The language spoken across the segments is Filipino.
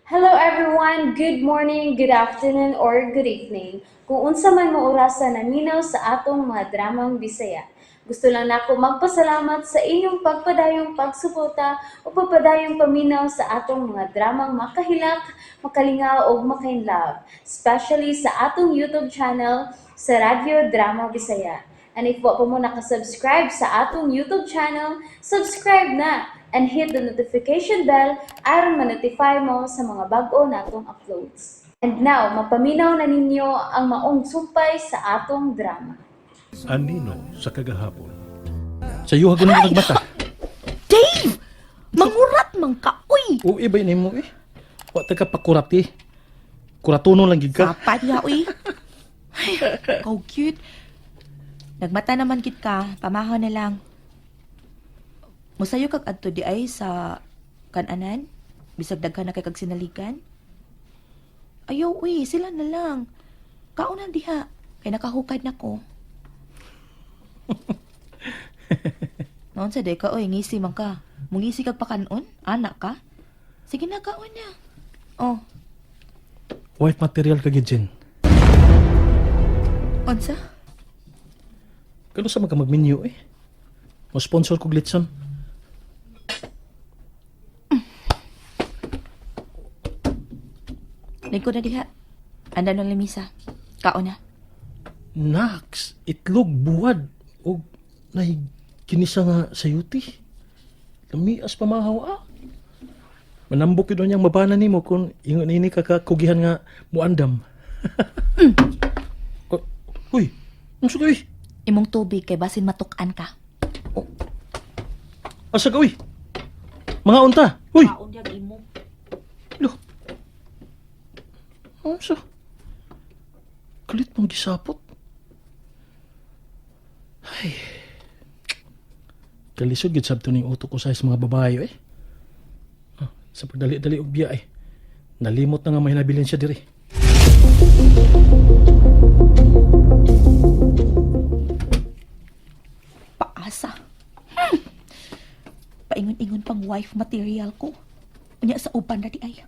Hello everyone, good morning, good afternoon, or good evening. Kung unsa man mo orasan naminaw sa atong mga dramang Bisaya. Gusto lang nako magpasalamat sa inyong pagpadayong pagsuporta o pagpadayong paminaw sa atong mga dramang makahilak, makalingaw o makainlove, especially sa atong YouTube channel sa Radyo Drama Bisaya. And if wa pa mo nakasubscribe sa atong YouTube channel, subscribe na and hit the notification bell aron ma-notify mo sa mga bag-o natong uploads. And now, mapaminaw na ninyo ang maong sumpay sa atong drama. Anino sa kagahapon. Sa iyo hagon mo nagmata. Dave! Mangurat man ka, uy! O iba ni mo eh. Wa ta ka pakurat eh. Kuratuno lang gid ka. Sapad nga, uy. Ay, ikaw cute. Nagmata naman kit ka, pamahaw na lang. Musayo kag adto di ay sa kananan? Bisag daghan na kay kag sinaligan? Ayaw, uy, sila na lang. Kaunan diha, kay nakahukad na ko. Noon sa deka, uy, ngisi man ka. Mungisi kag pakanon? Anak ka? Sige na, kaon na. Oh, White material ka gid Jen. onsa? Kano sa magmenu eh. Mo sponsor ko Glitson. Lingko na diha. Anda nung lamisa. Kaon na. Nax, itlog buwad og nay kinisa nga sayuti. Lamias pamahaw ah. Manambok yun niyang mabana nimo kung ingon ini kakakugihan nga muandam. Uy, unsa ka uy? Imong tubig kay basin matukan ka. Asa ka uy? Mga unta. Uy, Kaon yang imo. lo. Unsa? Kalit mong gisapot. Ay. Kalisod gid sabto ning utok ko sa mga babae eh. Sa pagdali-dali og biya eh. Nalimot na nga may nabilin siya diri. Paasa. Paingon-ingon pang wife material ko. Unya sa uban na di ay.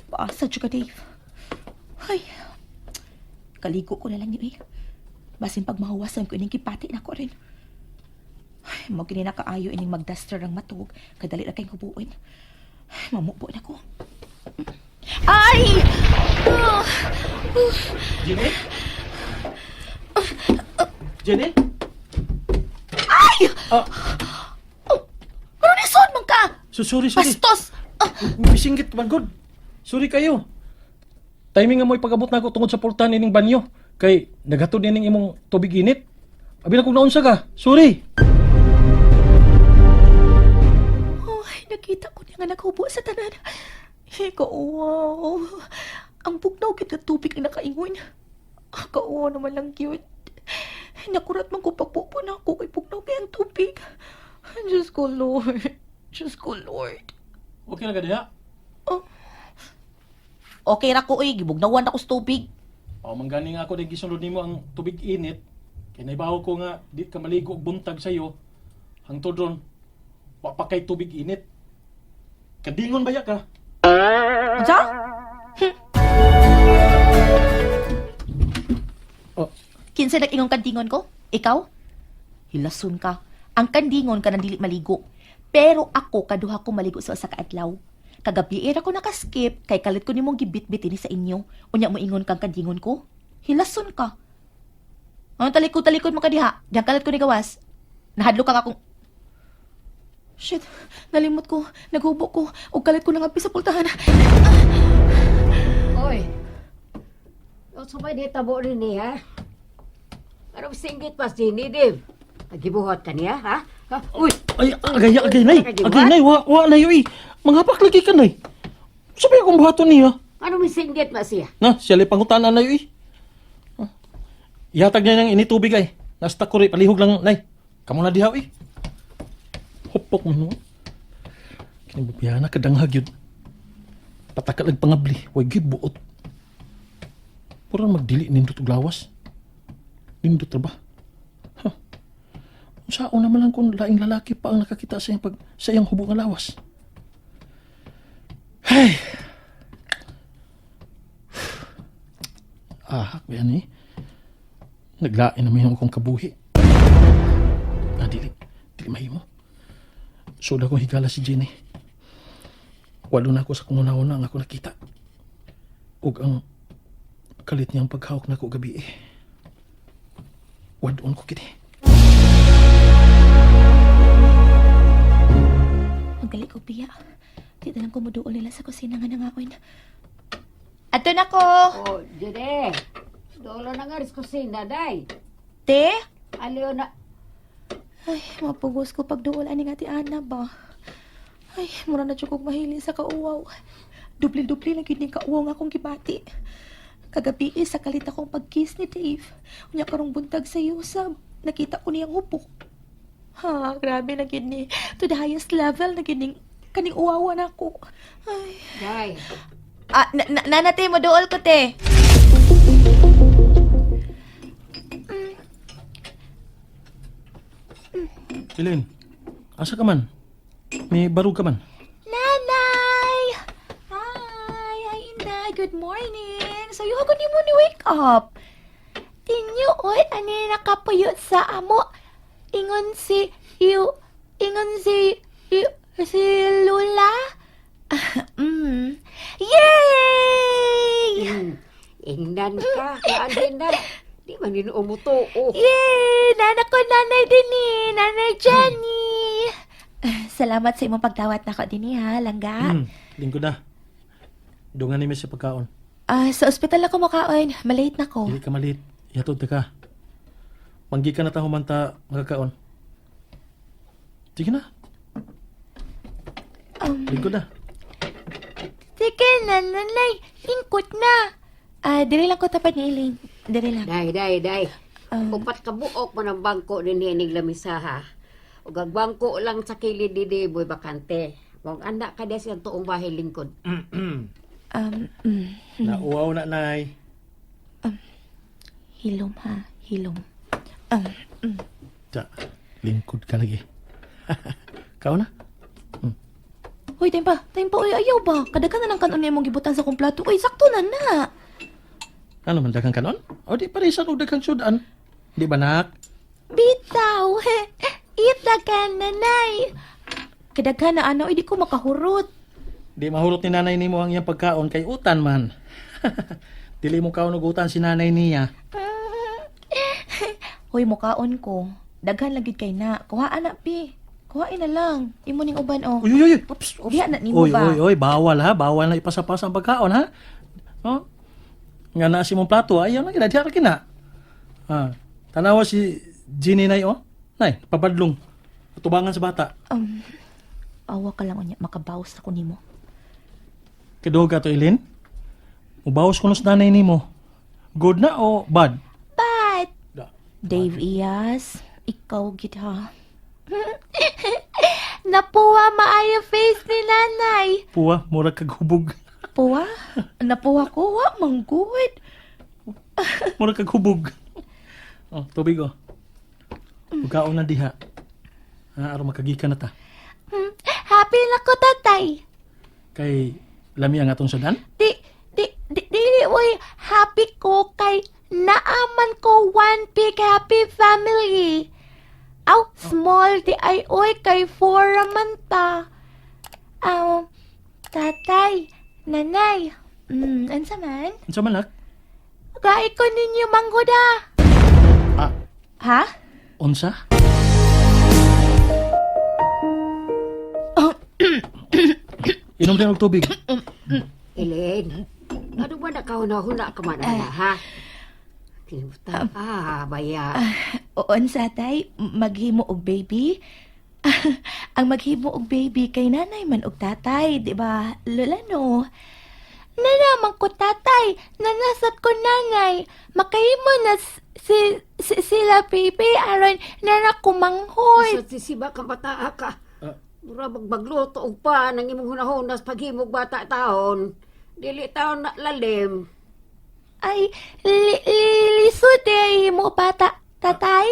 Paasa juga Dave. Ay. Kaligo ko na lang yun eh. Basin pag mahawasan ko ining kipati na ko rin. Ay, mo kini nakaayo ining magduster ang matug. Kadali na kayong hubuin. Ay, mamupo na ko. Ay! Jenny? Jenny? Ay! Ah, Ano ni son man ka? sorry. Bastos! Bisinggit man god. Sorry kayo. Timing nga mo'y pagabot na ako tungod sa portahan ining banyo. Kay naghatod ining imong tubig init. Abi na kung naunsa ka. Sorry. Ay, nakita ko niya nga naghubo sa tanan. Wow. Ang bugnaw kita tubig ang nakaingon. Kauwa naman lang cute. Nakurat man ko pagpupo na ako kay bugnaw kay ang tubig. Diyos ko, Lord. Diyos ko, Lord. Okay na ka diha? Okay ra ko, gibugnawan ako sa tubig. O manggani nga ako din gisunod nimo ang tubig init. Kay naibaw ko nga di ka maligo og buntag sayo. Hangtod ron wa pa kay tubig init. Kadingon baya ka? Sa? Oh, Kinsa nag-ingong kandingon ko? Ikaw? Hilason ka. Ang kandingon ka nang dili maligo. Pero ako, kaduha ko maligo sa usa ka adlaw. Kagabi era ko nakaskip, kay kalit ko nimong gibit-bit ini sa inyo. Unya mo ingon kang kandingon ko? Hilason ka. Ang talikod-talikod mo ka diha. Diyan kalit ko ni gawas. Nahadlo ka akong... Shit, nalimot ko, naghubo ko, o kalit ko nangapi sa pultahan. Oy. O sabay di tabo rin niya. Anong singgit pa sini, Dave? Nagibuhat ka niya, ha? Uy! ay agay nay, wa na yoy. Mangapak lagi ka nay. Sabi akong buhaton niya. Ano may singgit pa siya? Na, siya li pangutanan na yoy. Ihatag niya ng initubig ay. Nasta ko rin, palihog lang nay. Kamu na diha eh. Hopok mo no. Kinibubiyana kadanghag yun. Patakat lag pangabli, way gid buot. Pura magdili nindot og lawas. Nindot ra ba? Saan naman lang kung laing lalaki pa ang nakakita sa iyang, sa iyang hubong lawas. Hey! Ay! Kaya ni. Naglain naman yung akong kabuhi. Dili mahimo. Suda kong higala si Jenny. Walo na ako sa kung una-una ang ako nakita. Ug ang kalit niyang paghawak na ako gabi eh. Wadon ko kini. Ang gali ko, Pia. Di na lang kumuduol nila sa kusina nga nangaon. Ato na ko! Oh, dire. Dolo na nga rin sa kusina, day. Te? Aliw na. Ay, mapugos ko pagduol ani nga ti Ana ba? Ay, mura na kog mahili sa kauwaw. Dubli-dubli lang yun yung kauwaw nga akong gibati. Kagabi sa kalit akong pag-kiss ni Dave. Unya karong buntag sa usab. Nakita ko niyang hupok. Ha, grabe na yun ni. To the highest level na yun kaning uwawa na ako. Ay. Day. Nanate mo dool ko, te. Elaine, asa ka man? May barug ka man? Nanay! Hi, Inday. Good morning. So, yung ako ni mo ni wake up. Tinyo, oy, ani nakapuyot sa amo. Ingon si Lula. Yay! Ingnan ka. Kaadin na. Di man din umuto. Oh. Yay! Nana ko, nanay din Nanay Jenny. Salamat sa imong pagdawat na ko din ha, langga. Lingkod na. Dungan ni sa pagkaon. Sa ospital ako makaon. Malate na ko. Dili ka malit. Yatod ka. Manggi ka na ta humanta magkakaon. Sige na. Lingkod na. Sige na, nanay. Lingkot na. Diri lang ko tapat ni Elaine. Diri lang. Day. Upat ka buok mo ng bangko din hinig lamisaha. Ug ang bangko lang sa kilid di boy bakante. Kung anak ka des ang tuong bahay lingkod. Nauwaw na, nay. Hilom ha, hilom. Lingkod ka lagi. Kao na? Uy, time pa. Uy, ayaw ba? Kadaghan na ng kanon niya mong gibutan sa kong plato. Uy, sakto na na. Ano man daghang kanon? O di parisan og daghang sudan. Di ba nak? Bitaw. Ita ka, nanay. Kadaghan na ano, hindi ko makahurot. Di mahurot ni nanay nimo ang iyang pagkaon kay utan man. Dili mo kaon og utan si nanay niya. Hoy, mukaon ko. Daghan lagi kay na. Kuhaan na, pi. Kuhain na lang. Imo ning uban, oh. Uy. Ops. Diha na nimo ba? Uy, bawal ha. Bawal na ipasapasa ang pagkaon ha. Oh. Nga na si mong plato, ayaw na kina. Diha ra kina. Tanawa si Ginny nay, oh. Nay, pabadlong. Tubangan sa bata. Awa ka lang unya. Makabawas ako nimo. Kadog ka to, Eileen? Mubawas ko na sa nanay nimo. Good na o bad? But, Da. Dave Iyas, ikaw gid ha. Napuwa maayo face ni nanay. Puwa, murag kaghubog. Puwa? Napuwa ko, wa, manggod. Murag kaghubog. Oh, tubig oh. Pagkaon na diha. Aron makagika na ta. Happy na ko, tatay. Kay lami ang atong sudan? Di, uy, happy ko kay naaman ko one big happy family. Aw, small di ay oy kay four raman ta. Tatay, nanay, ansa man? Unsa man nak? Gai ko ninyo manggoda. Ah, Ha? unsa? Inom din og tubig. Elaine, ano ba nakahuna-huna ka man na, ha? Kinimutan. Baya. Unsa tay, maghimo og baby? Ang maghimo og baby kay nanay man og tatay, di ba? Lola no. Nanaman ko tatay, nanasat ko nanay. Makahimo na sila baby aron nana ko manghoy. Sa sisiba ka bata ka. Mura magbagluto og pa nang imong hunahunas paghimog bata taon. Dili taon na lalim. Ay, lisod mo bata, tatay?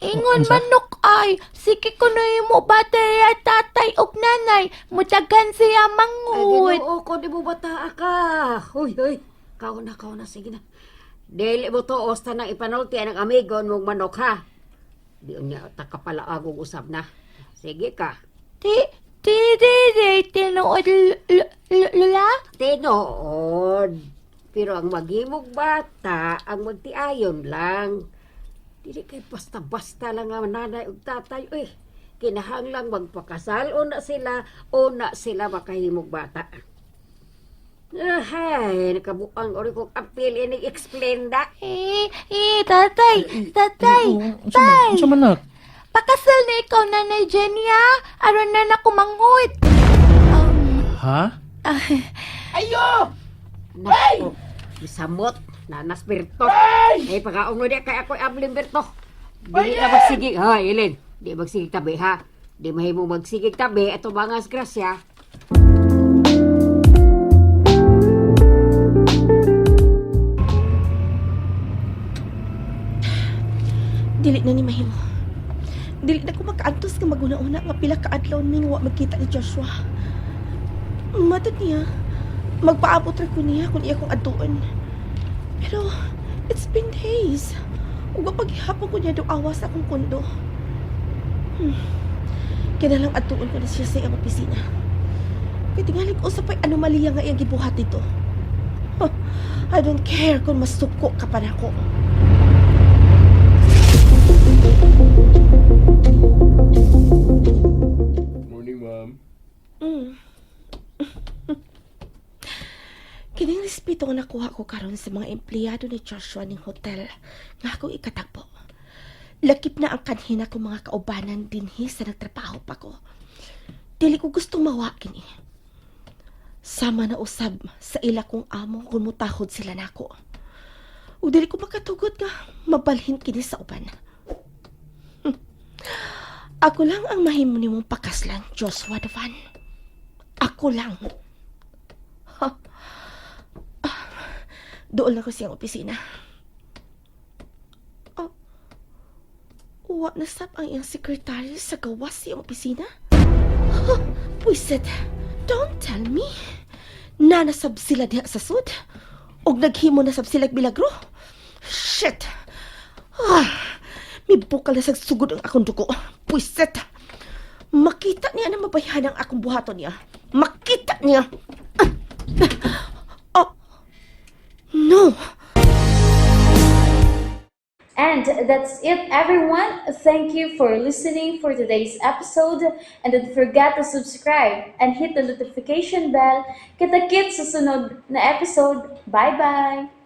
Ingon Unsa? manok ay, sige ko na mo batay at tatay og nanay, mutagan siya Ay, mangut. ginoo ko, di mo bata ka. Huy, kao na, sige na. Dili mo to, osta nang ipanulti ang amigo mong manok, ha? Di niya, takapala agong usab na. Sige ka. Di, tinuod lula? Tinood. Pero ang magimog bata, ang magtiayon lang. Dili kay basta-basta lang nga nanay ug tatay. Kinahanglang magpakasal o na sila makahimog bata. Ay, nakabuang ori kong apil ini-explain da. Tatay, Unsa man nak? pakasal na ikaw, Nanay Jenya, aron na na kumangut. Ha? Nako, isamot, nanas Berto. Ay, pagkaong mo kay ako ablin Berto. Dili na magsigig. Ha, Ilin, di magsigig tabi ha. Di mahimo magsigig tabi, ato bangas grasya. Dili na ni mahimo. Dili na ko makaantos ka maguna-una nga pila ka adlaw ning wa magkita ni Joshua. Matod niya, magpaabot ra ko niya kung iya kong adtuon. Pero, it's been days. Ug paghihapon ko niya do awas sa akong kondo. Kaya lang adtuon ko na siya sa iyang opisina. Kaya tingali ko sa pa'y anomalya nga iyang gibuhat dito. I don't care kung masuko ka pa na ako. Morning, Ma'am. Kining respeto nga nakuha ko karon sa mga empleyado ni Joshua ning hotel nga akong ikatagpo. Lakip na ang kanhina ko mga kaubanan dinhi sa nagtrabaho pa ko. Dili ko gustong mawa kini. Sama na usab sa ila kong amo kung mutahod sila nako. O dili ko makatugot nga mabalhin kini sa uban. Ako lang ang mahimo nimong pakaslan, Joshua Davan. Ako lang. Doon ako siyang opisina. Wa na sab ang iyang sekretary sa gawas siyang opisina? Puiset, don't tell me. Nanasab sila diha sa sud? Og naghimo na sab sila bilagro? Shit! Mibukal na sa sugod ang akong dugo. Puiset! Makita niya na mabayahan ang akong buhaton niya. Makita niya! No! And that's it, everyone. Thank you for listening for today's episode. And don't forget to subscribe and hit the notification bell. Kita-kits sa sunod na episode. Bye-bye!